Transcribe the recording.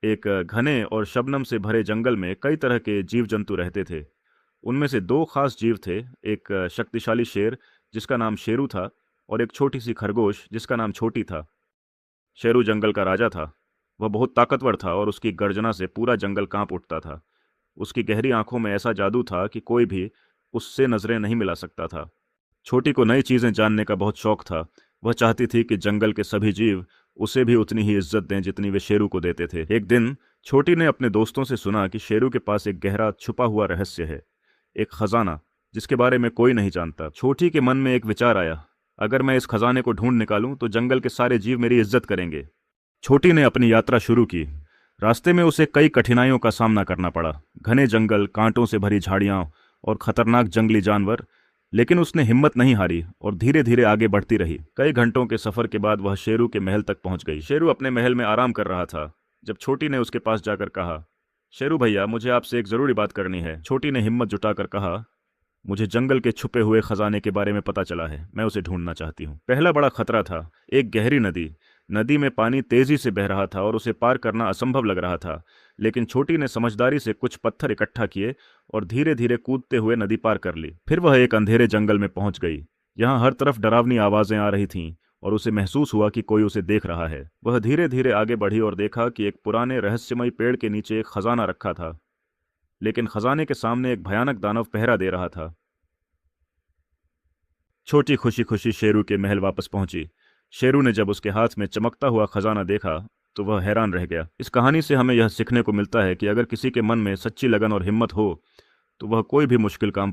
एक घने और शबनम से भरे जंगल में कई तरह के जीव जंतु रहते थे। उनमें से दो खास जीव थे, एक शक्तिशाली शेर जिसका नाम शेरू था, और एक छोटी सी खरगोश जिसका नाम छोटी था। शेरू जंगल का राजा था। वह बहुत ताकतवर था और उसकी गर्जना से पूरा जंगल कांप उठता था। उसकी गहरी आंखों में ऐसा जादू था कि कोई भी उससे नजरें नहीं मिला सकता था। छोटी को नई चीजें जानने का बहुत शौक था। वह चाहती थी कि जंगल के सभी जीव उसे भी उतनी ही इज्जत दें जितनी वे शेरू को देते थे। एक दिन छोटी ने अपने दोस्तों से सुना कि शेरू के पास एक गहरा छुपा हुआ रहस्य है, एक खजाना जिसके बारे में कोई नहीं जानता। छोटी के मन में एक विचार आया, अगर मैं इस खजाने को ढूंढ निकालूं तो जंगल के सारे जीव मेरी इज्जत करेंगे। छोटी ने अपनी यात्रा शुरू की। रास्ते में उसे कई कठिनाइयों का सामना करना पड़ा, घने जंगल, कांटों से भरी झाड़ियां और खतरनाक जंगली जानवर। लेकिन उसने हिम्मत नहीं हारी और धीरे धीरे आगे बढ़ती रही। कई घंटों के सफर के बाद वह शेरू के महल तक पहुंच गई। शेरू अपने महल में आराम कर रहा था जब छोटी ने उसके पास जाकर कहा, शेरू भैया, मुझे आपसे एक जरूरी बात करनी है। छोटी ने हिम्मत जुटाकर कहा, मुझे जंगल के छुपे हुए खजाने के बारे में पता चला है, मैं उसे ढूंढना चाहती हूँ। पहला बड़ा खतरा था, एक गहरी नदी। नदी में पानी तेजी से बह रहा था और उसे पार करना असंभव लग रहा था। लेकिन छोटी ने समझदारी से कुछ पत्थर इकट्ठा किए और धीरे धीरे कूदते हुए नदी पार कर ली। फिर वह एक अंधेरे जंगल में पहुंच गई। यहाँ हर तरफ डरावनी आवाजें आ रही थीं और उसे महसूस हुआ कि कोई उसे देख रहा है। वह धीरे धीरे आगे बढ़ी और देखा कि एक पुराने रहस्यमयी पेड़ के नीचे एक खजाना रखा था, लेकिन खजाने के सामने एक भयानक दानव पहरा दे रहा था। छोटी खुशी खुशी शेरू के महल वापस पहुंची। शेरू ने जब उसके हाथ में चमकता हुआ खजाना देखा तो वह हैरान रह गया। इस कहानी से हमें यह सीखने को मिलता है कि अगर किसी के मन में सच्ची लगन और हिम्मत हो तो वह कोई भी मुश्किल काम